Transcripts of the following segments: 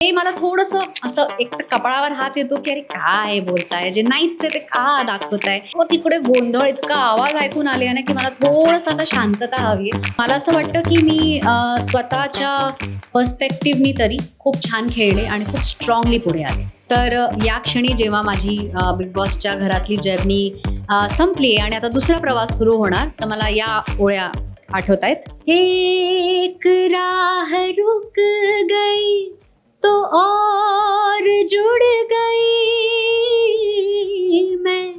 ते मला थोडंसं असं एक तर कपाळावर हात येतो की अरे काय बोलताय, जे नाहीच आहे ते का दाखवताय. हो तिकडे गोंधळ, इतका आवाज ऐकून आले ना की मला थोडंसं आता शांतता हवी आहे. मला असं वाटतं की मी स्वतःच्या पर्स्पेक्टिव्हनी तरी खूप छान खेळले आणि खूप स्ट्रॉंगली पुढे आले. तर या क्षणी जेव्हा माझी बिग बॉसच्या घरातली जर्नी संपली आणि आता दुसरा प्रवास सुरू होणार, तर मला या ओळ्या आठवत आहेत. एक राह रुक गई तो और जुड़ गई मैं,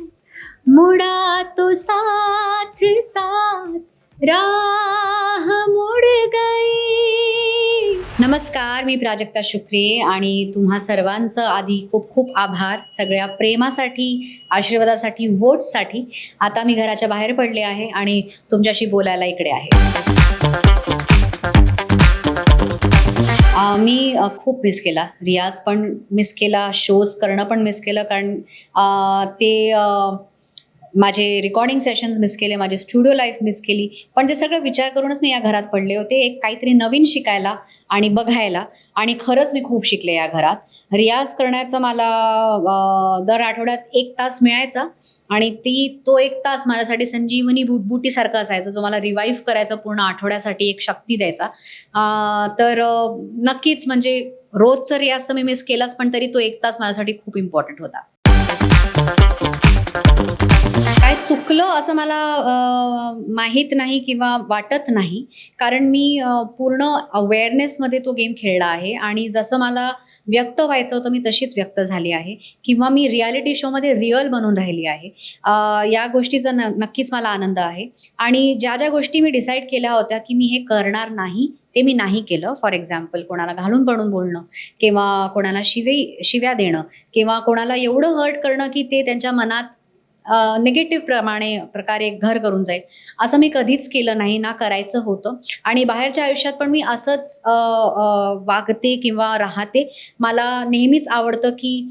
मुड़ा तो साथ साथ राह मुड़ गई. नमस्कार, मी प्राजक्ता शुक्रे आणि तुम्हा सर्वांचं आधी खूप खूप आभार सगळ्या प्रेमासाठी, आशीर्वादासाठी, वोट्ससाठी. आता मी घराच्या बाहेर पडले आहे आणि तुमच्याशी बोलायला इकडे आहे. मी खूप मिस केला, रियाज पण मिस केला, शोज करणं पण मिस केलं, कारण ते माझे रेकॉर्डिंग सेशन्स मिस केले, माझे स्टुडिओ लाईफ मिस केली. पण ते सगळं विचार करूनच मी या घरात पडले होते, एक काहीतरी नवीन शिकायला आणि बघायला. आणि खरंच मी खूप शिकले या घरात. रियाज करण्याचा मला दर आठवड्यात 1 तास मिळायचा आणि तो 1 तास माझ्यासाठी संजीवनी बुटबुटीसारखा असायचा, जो मला रिवाईव्ह करायचा पूर्ण आठवड्यासाठी, एक शक्ती द्यायचा. तर नक्कीच म्हणजे रोजचा रियाज तर मी मिस केलाच, पण तरी तो 1 तास माझ्यासाठी खूप इम्पॉर्टंट होता. काय चुकलं असं मला माहीत नाही किंवा वाटत नाही, कारण मी पूर्ण अवेअरनेसमध्ये तो गेम खेळला आहे आणि जसं मला व्यक्त व्हायचं होतं मी तशीच व्यक्त झाली आहे, किंवा मी रियालिटी शोमध्ये रिअल बनून राहिली आहे. या गोष्टीचा नक्कीच मला आनंद आहे. आणि ज्या ज्या गोष्टी मी डिसाईड केल्या होत्या की मी हे करणार नाही, ते मी नाही केलं. फॉर एक्झाम्पल, कोणाला घालून पडून बोलणं, किंवा कोणाला शिव्या देणं, किंवा कोणाला एवढं हर्ट करणं की ते त्यांच्या मनात निगेटिव्ह प्रकारे घर करून जाईल, असं मी कधीच केलं नाही, ना करायचं होतं. आणि बाहेरच्या आयुष्यात पण मी असंच वागते किंवा राहते. मला नेहमीच आवडतं की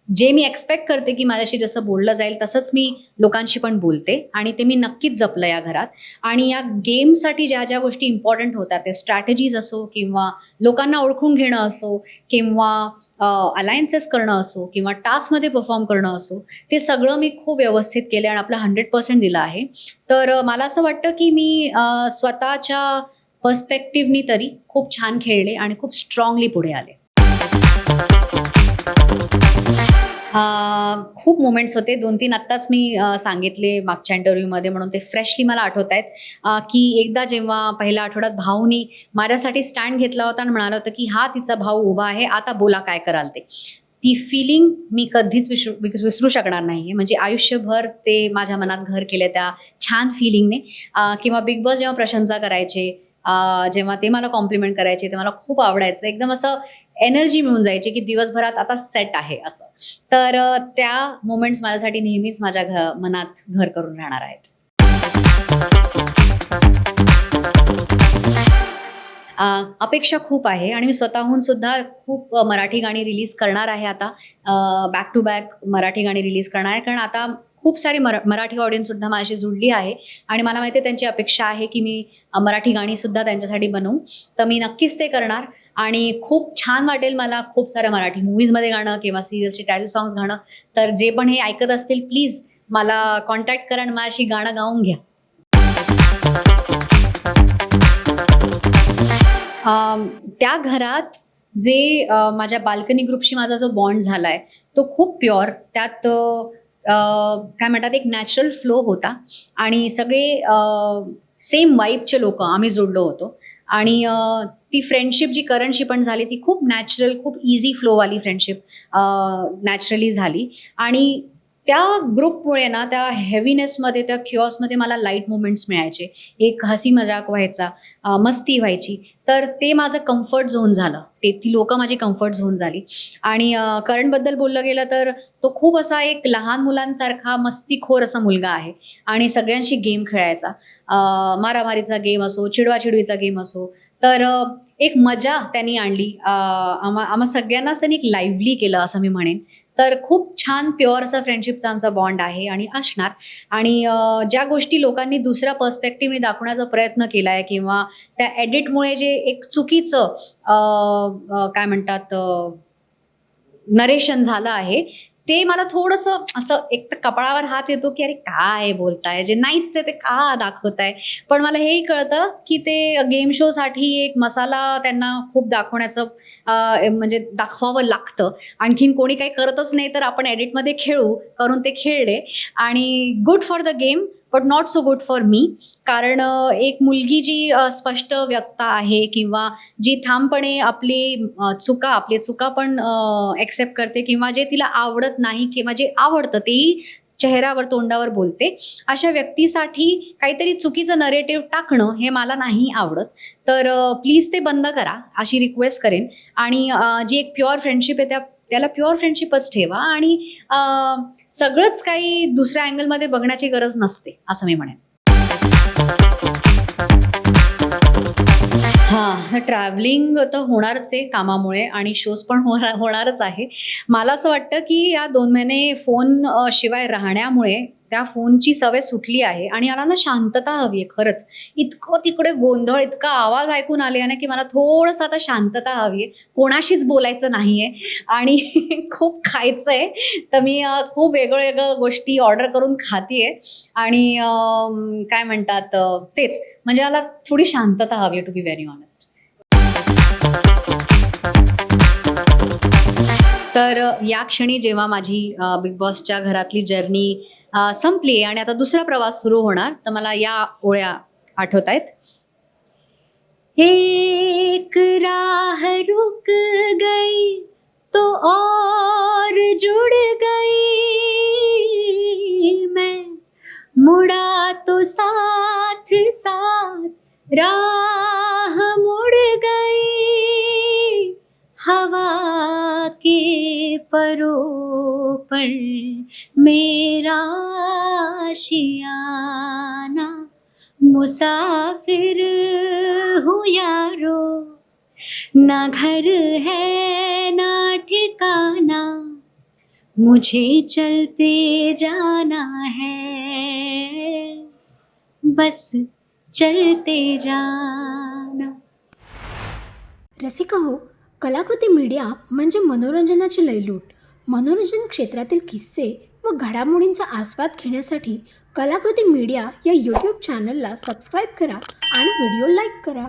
जे मी एक्सपेक्ट करते की माझ्याशी जसं बोललं जाईल तसंच मी लोकांशी पण बोलते, आणि ते मी नक्कीच जपलं या घरात. आणि या गेमसाठी ज्या ज्या गोष्टी इम्पॉर्टंट होत्या, ते स्ट्रॅटेजीज असो, किंवा लोकांना ओळखून घेणं असो, किंवा अलायन्सेस करणं असो, किंवा टास्कमध्ये परफॉर्म करणं असो, ते सगळं मी खूप व्यवस्थित केलं आणि आपलं 100% दिलं आहे. तर मला असं वाटतं की मी स्वतःच्या पर्स्पेक्टिव्हनी तरी खूप छान खेळले आणि खूप स्ट्रॉंगली पुढे आले. खूप मोमेंट्स होते, 2-3 आत्ताच मी सांगितले मागच्या इंटरव्ह्यूमध्ये, म्हणून ते फ्रेशली मला आठवत आहेत. की एकदा जेव्हा पहिल्या आठवड्यात भाऊनी माझ्यासाठी स्टँड घेतला होता आणि म्हणाला होता की हा तिचा भाऊ उभा आहे, आता बोला काय कराल ते. ती फिलिंग मी कधीच विसरू शकणार नाही. म्हणजे आयुष्यभर ते माझ्या मनात घर केले त्या छान फिलिंगने. किंवा बिग बॉस जेव्हा प्रशंसा करायचे, जेव्हा ते मला कॉम्प्लिमेंट करायचे, ते मला खूप आवडायचं. एकदम असं एनर्जी मिळून जायची की दिवसभरात आता सेट आहे असं. तर त्या मोमेंट्स माझ्यासाठी नेहमीच माझ्या मनात घर करून राहणार आहेत. अपेक्षा खूप आहे आणि मी स्वतःहून सुद्धा खूप मराठी गाणी रिलीज करणार आहे आता. बॅक टू बॅक मराठी गाणी रिलीज करणार आहे, कारण आता खूप सारी मराठी ऑडियन्ससुद्धा माझ्याशी जुळली आहे आणि मला माहिती आहे त्यांची अपेक्षा आहे की मी मराठी गाणीसुद्धा त्यांच्यासाठी बनवू. तर मी नक्कीच ते करणार आणि खूप छान वाटेल मला खूप साऱ्या मराठी मूवीजमध्ये गाणं किंवा सिरियलचे टायटल सॉंग्स गाणं. तर जे पण हे ऐकत असतील, प्लीज मला कॉन्टॅक्ट करा आणि माझ्याशी गाणं गाऊन घ्या. त्या घरात जे माझ्या बाल्कनी ग्रुपशी माझा जो बॉन्ड झालाय तो खूप प्युअर, त्यात काय म्हणतात, एक नॅचरल फ्लो होता आणि सगळे सेम वाईबचे लोक आम्ही जोडलो होतो. आणि ती फ्रेंडशिप जी करंटशी पण झाली ती खूप नॅचरल, खूप इझी फ्लोवाली फ्रेंडशिप नॅचरली झाली. आणि त्या ग्रुपमुळे ना, त्या हेवीनेसमध्ये, त्या क्युअसमध्ये मला लाईट मोमेंट्स मिळायचे, एक हसी मजाक व्हायचा, मस्ती व्हायची. तर ते माझं कम्फर्ट झोन झालं, ती लोकं माझी कम्फर्ट झोन झाली. आणि करणबद्दल बोललं गेलं तर तो खूप असा एक लहान मुलांसारखा मस्तीखोर असा मुलगा आहे आणि सगळ्यांशी गेम खेळायचा. मारामारीचा गेम असो, चिडवाचिडवीचा गेम असो, तर एक मजा त्यांनी आणली. आम्हा सगळ्यांनाच त्यांनी एक लाईव्हली केलं असं मी म्हणेन. तर खूप छान प्युअर असा फ्रेंडशिपचा आमचा बॉन्ड आहे आणि असणार. आणि ज्या गोष्टी लोकांनी दुसऱ्या पर्स्पेक्टिव्हने दाखवण्याचा प्रयत्न केला आहे किंवा त्या एडिटमुळे जे एक चुकीचं काय म्हणतात नरेशन झालं आहे, ते मला थोडंसं असं एक तर कपाळावर हात येतो की अरे काय बोलताय, जे नाहीच आहे ते का दाखवताय. पण मला हेही कळतं की ते गेम शोसाठी एक मसाला त्यांना खूप दाखवण्याचं म्हणजे दाखवावं लागतं. आणखीन कोणी काही करतच नाही तर आपण एडिटमध्ये खेळू करून ते खेळले आणि good for the game but not so good for me. कारण एक मुलगी जी स्पष्ट व्यक्ता आहे किंवा जी ठामपणे आपली चुका पण एक्सेप्ट करते किंवा जे तिला आवडत नाही किंवा जे आवडतं तेही चेहऱ्यावर तोंडावर बोलते, अशा व्यक्तीसाठी काहीतरी चुकीचं नरेटिव्ह टाकणं हे मला नाही आवडत. तर प्लीज ते बंद करा अशी रिक्वेस्ट करेन. आणि जी एक प्युअर फ्रेंडशिप आहे त्याला प्युअर फ्रेंडशिपच ठेवा आणि सगळंच काही दुसऱ्या अँगलमध्ये बघण्याची गरज नसते असं मी म्हणेन. हां, ट्रॅव्हलिंग तर होणारच आहे कामामुळे आणि शोज पण होणारच आहे. मला असं वाटतं की या 2 महिने फोन शिवाय राहण्यामुळे त्या फोनची सवय सुटली आहे आणि मला ना शांतता हवी आहे खरंच. इतकं तिकडे गोंधळ, इतका आवाज ऐकून आले ना की मला थोडंसं आता शांतता हवी आहे. कोणाशीच बोलायचं नाही आहे आणि खूप खायचं आहे. तर मी खूप वेगळ्या गोष्टी ऑर्डर करून खाते आहे आणि काय म्हणतात तेच म्हणजे मला थोडी शांतता हवी आहे टू बी व्हेरी ऑनेस्ट. तर या क्षणी जेव्हा माझी बिग बॉसच्या घरातली जर्नी संपली आणि आता दुसरा प्रवास सुरू होणार, तर मला या ओळ्या आठवतायत. एक राह रुक गई तो और जुड़ गई मैं, मुड़ा तो साथ साथ राह मुड़ गई, हवा के परों पर मेरा आशियाना, मुसाफिर हूँ यारो, ना घर है ना ठिकाना, मुझे चलते जाना है, बस चलते जाना. रसिका हो, कलाकृती मीडिया म्हणजे मनोरंजनाची लयलूट. मनोरंजन क्षेत्रातील किस्से व घडामोडींचा आस्वाद घेण्यासाठी कलाकृती मीडिया या यूट्यूब चॅनलला सबस्क्राईब करा आणि व्हिडिओ लाईक करा.